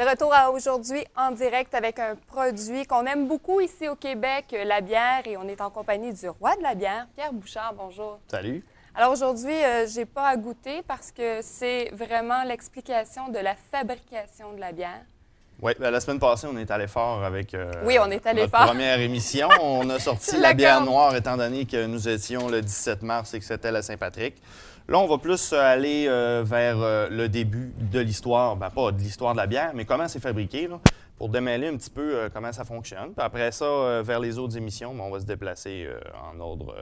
retour aujourd'hui en direct avec un produit qu'on aime beaucoup ici au Québec, la bière, et on est en compagnie du roi de la bière, Pierre Bouchard. Bonjour. Salut. Alors aujourd'hui, je n'ai pas à goûter parce que c'est vraiment l'explication de la fabrication de la bière. Oui, la semaine passée, on est allé fort avec oui, on est allé notre fort. première émission. On a sorti la bière noire étant donné que nous étions le 17 mars et que c'était la Saint-Patrick. Là, on va plus aller vers le début de l'histoire, ben, pas de l'histoire de la bière, mais comment c'est fabriqué, là, pour démêler un petit peu comment ça fonctionne. Puis après ça, vers les autres émissions, ben, on va se déplacer en ordre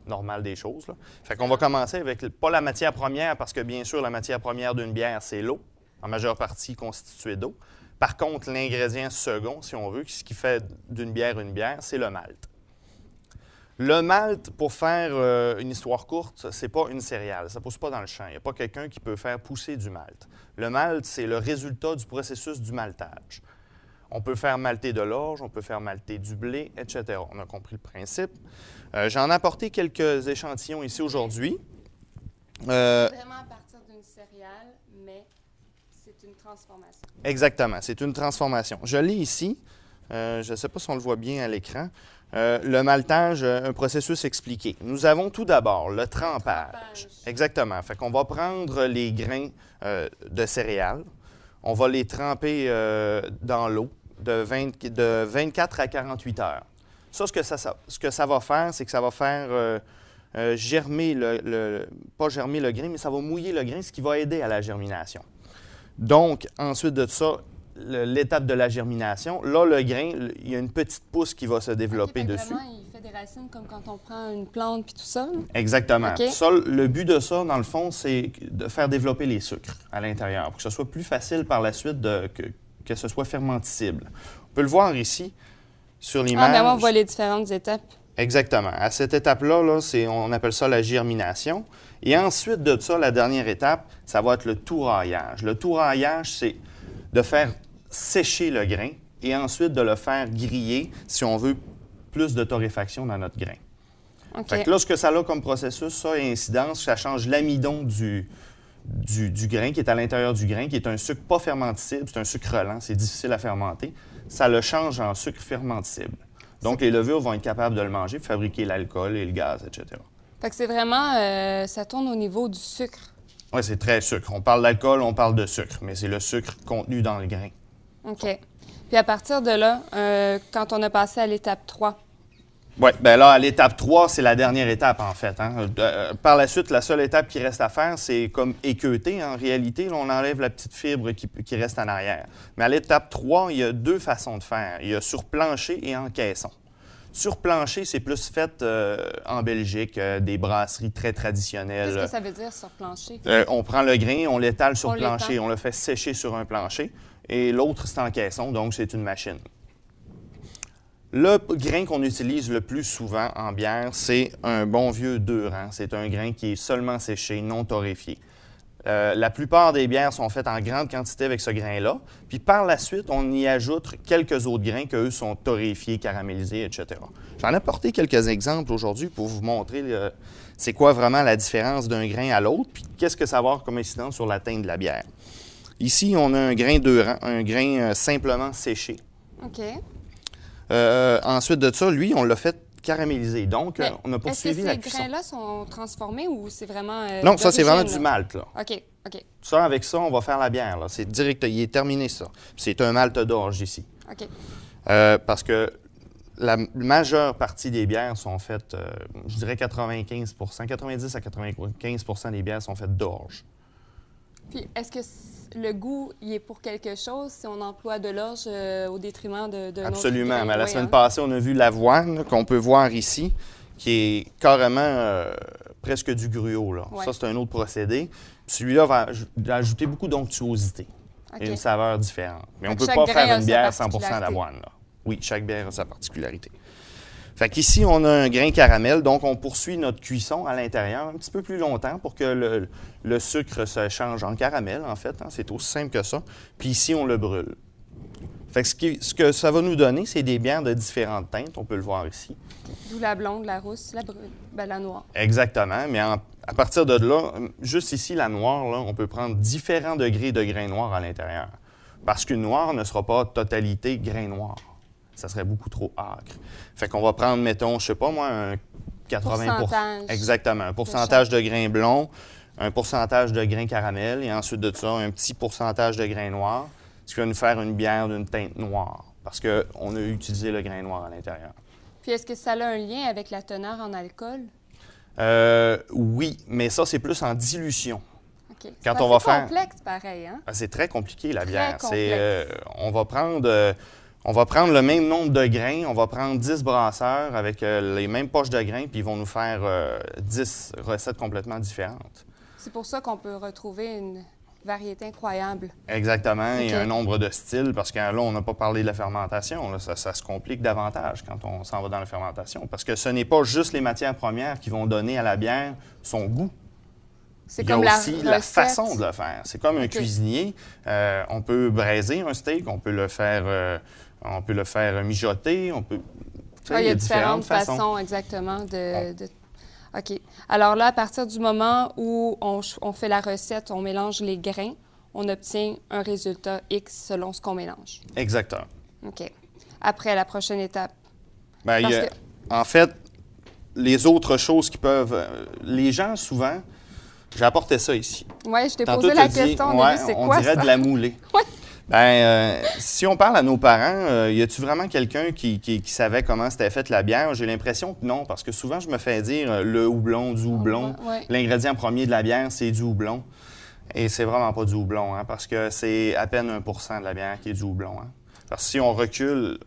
normal des choses. Là. Fait qu'on va commencer avec, pas la matière première, parce que bien sûr, la matière première d'une bière, c'est l'eau, en majeure partie constituée d'eau. Par contre, l'ingrédient second, si on veut, ce qui fait d'une bière une bière, c'est le malt. Le malt, pour faire une histoire courte, c'est pas une céréale. Ça ne pousse pas dans le champ. Il n'y a pas quelqu'un qui peut faire pousser du malt. Le malt, c'est le résultat du processus du maltage. On peut faire malter de l'orge, on peut faire malter du blé, etc. On a compris le principe. J'en ai apporté quelques échantillons ici aujourd'hui. C'est vraiment à partir d'une céréale, mais c'est une transformation. Exactement, c'est une transformation. Je l'ai ici. Je ne sais pas si on le voit bien à l'écran. Le maltage, un processus expliqué. Nous avons tout d'abord le trempage. Exactement. Fait qu'on va prendre les grains de céréales. On va les tremper dans l'eau de 24 à 48 heures. Ça, ce que ça va faire, c'est que ça va faire germer pas germer le grain, mais ça va mouiller le grain, ce qui va aider à la germination. Donc, ensuite de ça, l'étape de la germination, là, le grain, il y a une petite pousse qui va se développer dessus. Vraiment, il fait des racines comme quand on prend une plante puis tout ça? Là. Exactement. Okay. Ça, le but de ça, dans le fond, c'est de faire développer les sucres à l'intérieur pour que ce soit plus facile par la suite que ce soit fermenticible. On peut le voir ici, sur l'image. Ah, bien, on voit les différentes étapes. Exactement. À cette étape-là, là, on appelle ça la germination. Et ensuite de ça, la dernière étape, ça va être le touraillage. Le touraillage, c'est de faire sécher le grain et ensuite de le faire griller si on veut plus de torréfaction dans notre grain. Okay. Fait que là, ce que ça a comme processus, ça et incidence, ça change l'amidon du grain qui est à l'intérieur du grain, qui est un sucre pas fermenticible, c'est un sucre lent, c'est difficile à fermenter. Ça le change en sucre fermenticible. Donc, les levures vont être capables de le manger pour fabriquer l'alcool et le gaz, etc. Fait que c'est vraiment, ça tourne au niveau du sucre. Oui, c'est très sucre. On parle d'alcool, on parle de sucre, mais c'est le sucre contenu dans le grain. OK. Puis à partir de là, quand on a passé à l'étape 3? Oui, bien là, à l'étape 3, c'est la dernière étape, en fait. Hein. Par la suite, la seule étape qui reste à faire, c'est comme équeuter. En réalité, là, on enlève la petite fibre qui reste en arrière. Mais à l'étape 3, il y a deux façons de faire. Il y a sur plancher et en caisson. Sur plancher, c'est plus fait en Belgique, des brasseries très traditionnelles. Qu'est-ce que ça veut dire sur plancher? On prend le grain, on l'étale sur plancher, on le fait sécher sur un plancher. Et l'autre, c'est en caisson, donc c'est une machine. Le grain qu'on utilise le plus souvent en bière, c'est un bon vieux 2 rangs. C'est un grain qui est seulement séché, non torréfié. La plupart des bières sont faites en grande quantité avec ce grain-là. Puis par la suite, on y ajoute quelques autres grains qu'eux sont torréfiés, caramélisés, etc. J'en ai apporté quelques exemples aujourd'hui pour vous montrer c'est quoi vraiment la différence d'un grain à l'autre, puis qu'est-ce que ça va avoir comme incidence sur la teinte de la bière. Ici, on a un grain 2 rangs, un grain simplement séché. OK. Ensuite de ça, lui, on l'a fait caraméliser. Donc, on a poursuivi la cuisson. Est-ce que ces grains-là sont transformés ou c'est vraiment... non, ça, c'est vraiment du malt, là. OK, OK. Ça, avec ça, on va faire la bière, là. C'est direct, il est terminé, ça. C'est un malt d'orge, ici. OK. Parce que la majeure partie des bières sont faites, je dirais 95 90 à 95 des bières sont faites d'orge. Puis, est-ce que le goût, il est pour quelque chose si on emploie de l'orge au détriment de Absolument. Mais la semaine passée, on a vu l'avoine qu'on peut voir ici, qui est carrément presque du gruau. Là. Ouais. Ça, c'est un autre procédé. Celui-là va ajouter beaucoup d'onctuosité et une saveur différente. Mais on ne peut pas faire une bière 100 d'avoine. Là. Oui, chaque bière a sa particularité. Fait qu'ici, on a un grain caramel, donc on poursuit notre cuisson à l'intérieur un petit peu plus longtemps pour que le sucre se change en caramel, en fait. Hein, c'est aussi simple que ça. Puis ici, on le brûle. Fait que ce que ça va nous donner, c'est des bières de différentes teintes. On peut le voir ici. D'où la blonde, la rousse, la brune, la noire. Exactement. Mais à partir de là, juste ici, la noire, là, on peut prendre différents degrés de grain noir à l'intérieur. Parce qu'une noire ne sera pas totalité grain noir. Ça serait beaucoup trop âcre. Fait qu'on va prendre, mettons, je sais pas moi, un 80 exactement, un pourcentage de grain blond, un pourcentage de grain caramel et ensuite de ça, un petit pourcentage de grain noir, ce qui va nous faire une bière d'une teinte noire parce qu'on a utilisé le grain noir à l'intérieur. Puis est-ce que ça a un lien avec la teneur en alcool? Oui, mais ça, c'est plus en dilution. OK. Quand on va faire... complexe, pareil, hein? C'est très compliqué, la bière. Complexe. On va prendre le même nombre de grains, on va prendre 10 brasseurs avec les mêmes poches de grains, puis ils vont nous faire 10 recettes complètement différentes. C'est pour ça qu'on peut retrouver une variété incroyable. Exactement, Okay. et un nombre de styles, parce que là, on n'a pas parlé de la fermentation. Là, ça se complique davantage quand on s'en va dans la fermentation, parce que ce n'est pas juste les matières premières qui vont donner à la bière son goût. C'est Il y a comme aussi la recette. façon de le faire. C'est comme un cuisinier. On peut braiser un steak, on peut le faire mijoter, on peut... il y a différentes façons, exactement, OK. Alors là, à partir du moment où on fait la recette, on mélange les grains, on obtient un résultat X selon ce qu'on mélange. Exactement. OK. Après, la prochaine étape. En fait, les autres choses qui peuvent... les gens, souvent... J'ai apporté ça ici. Oui, je t'ai posé la question au début, c'est quoi ça? On dirait de la moulée. Oui. Si on parle à nos parents, y a-tu vraiment quelqu'un qui savait comment c'était fait la bière? J'ai l'impression que non, parce que souvent, je me fais dire le houblon, du houblon. Ouais. L'ingrédient premier de la bière, c'est du houblon. Et c'est vraiment pas du houblon, hein, parce que c'est à peine 1 % de la bière qui est du houblon. Hein. Parce que si on recule,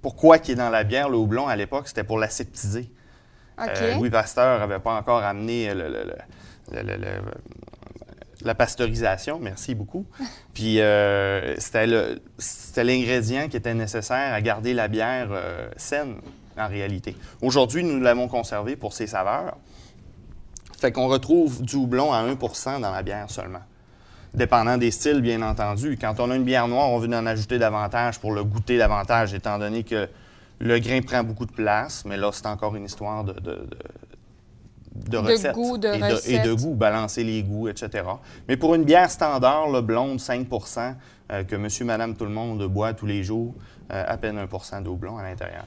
pourquoi qui est dans la bière, le houblon, à l'époque, c'était pour l'aseptiser. OK. Louis Pasteur n'avait pas encore amené la pasteurisation, merci beaucoup. Puis c'était l'ingrédient qui était nécessaire à garder la bière saine, en réalité. Aujourd'hui, nous l'avons conservé pour ses saveurs. Fait qu'on retrouve du houblon à 1 % dans la bière seulement. Dépendant des styles, bien entendu. Quand on a une bière noire, on veut en ajouter davantage pour le goûter davantage, étant donné que le grain prend beaucoup de place. Mais là, c'est encore une histoire de recettes. Goût, Et de goût, balancer les goûts, etc. Mais pour une bière standard, le blonde, 5 % que monsieur, madame, tout le monde boit tous les jours, à peine 1 % de houblon à l'intérieur.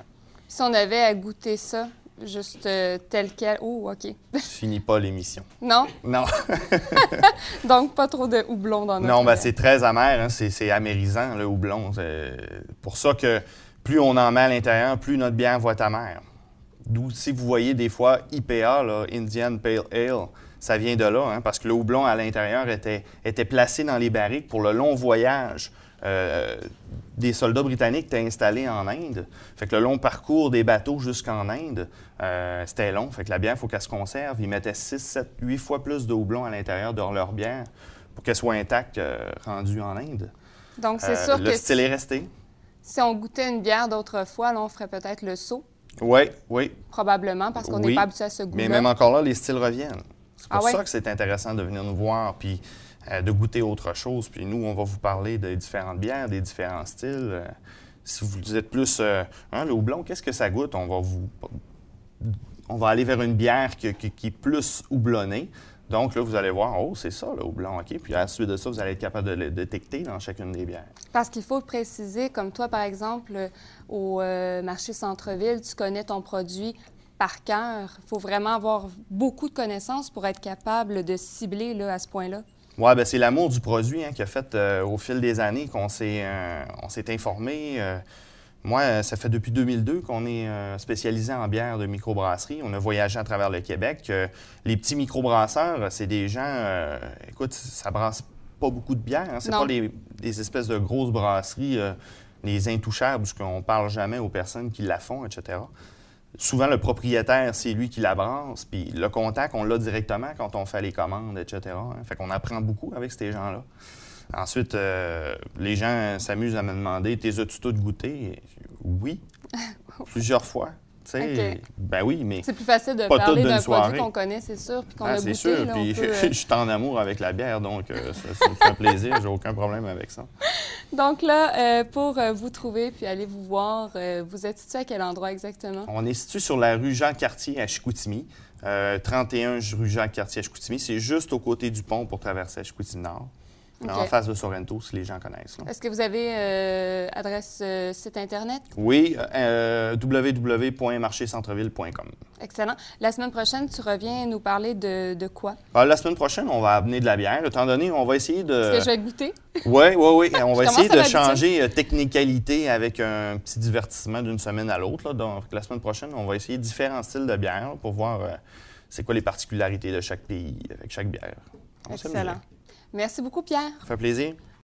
Si on avait à goûter ça, juste tel quel... Oh, OK. Je finis pas l'émission. Non? Non. Donc, pas trop de houblon dans notre Non, c'est très amer, hein? C'est amérisant, le houblon. C'est pour ça que plus on en met à l'intérieur, plus notre bière va être amère. D'où, si vous voyez des fois IPA, là, Indian Pale Ale, ça vient de là, hein, parce que le houblon à l'intérieur était placé dans les barriques pour le long voyage des soldats britanniques étaient installés en Inde. Fait que le long parcours des bateaux jusqu'en Inde, c'était long. Fait que la bière, il faut qu'elle se conserve. Ils mettaient 6, 7, 8 fois plus de houblon à l'intérieur de leur bière pour qu'elle soit intacte rendue en Inde. Donc, c'est sûr que le style est resté. Si on goûtait une bière d'autrefois, là, on ferait peut-être le saut. Oui, oui. Probablement, parce qu'on n'est pas habitué à ce goût-là. Mais même encore là, les styles reviennent. C'est pour ouais? ça que c'est intéressant de venir nous voir puis de goûter autre chose. Puis nous, on va vous parler des différentes bières, des différents styles. Si vous êtes plus... le houblon, qu'est-ce que ça goûte? On va aller vers une bière qui est plus houblonnée. Donc là, vous allez voir, oh, c'est ça le houblon, OK? Puis à la suite de ça, vous allez être capable de le détecter dans chacune des bières. Parce qu'il faut préciser, comme toi, par exemple, au marché centre-ville, tu connais ton produit par cœur. Il faut vraiment avoir beaucoup de connaissances pour être capable de cibler là, à ce point-là. Oui, bien, c'est l'amour du produit qui a fait au fil des années qu'on s'est informé. Moi, ça fait depuis 2002 qu'on est spécialisé en bière de microbrasserie. On a voyagé à travers le Québec. Les petits microbrasseurs, c'est des gens... écoute, ça brasse pas beaucoup de bière. Hein? C'est pas des espèces de grosses brasseries, les intouchables, où on parle jamais aux personnes qui la font, etc. Souvent, le propriétaire, c'est lui qui la brasse. Puis le contact, on l'a directement quand on fait les commandes, etc. Hein? Fait qu'on apprend beaucoup avec ces gens-là. Ensuite, les gens s'amusent à me demander « T'es as-tu toutes goûté? » Oui, plusieurs fois. Okay. Ben oui, mais c'est plus facile de parler d'un produit qu'on connaît, c'est sûr, puis qu'on a goûté. C'est sûr, là, puis je suis en amour avec la bière, donc ça me fait plaisir, j'ai aucun problème avec ça. Donc là, pour vous trouver puis aller vous voir, vous êtes situé à quel endroit exactement? On est situé sur la rue Jacques-Cartier à Chicoutimi, 31 rue Jacques-Cartier à Chicoutimi. C'est juste aux côtés du pont pour traverser à Chicoutimi-Nord. OK. En face de Sorrento, si les gens connaissent. Est-ce que vous avez adresse site Internet? Oui, www.marchécentreville.com. Excellent. La semaine prochaine, tu reviens nous parler de quoi? La semaine prochaine, on va amener de la bière. Étant donné, on va essayer de... Est-ce que je vais goûter? Oui. On va essayer de m'habituer. changer technicalité avec un petit divertissement d'une semaine à l'autre. Donc, la semaine prochaine, on va essayer différents styles de bière pour voir c'est quoi les particularités de chaque pays avec chaque bière. Excellent. Merci beaucoup, Pierre. Ça fait plaisir.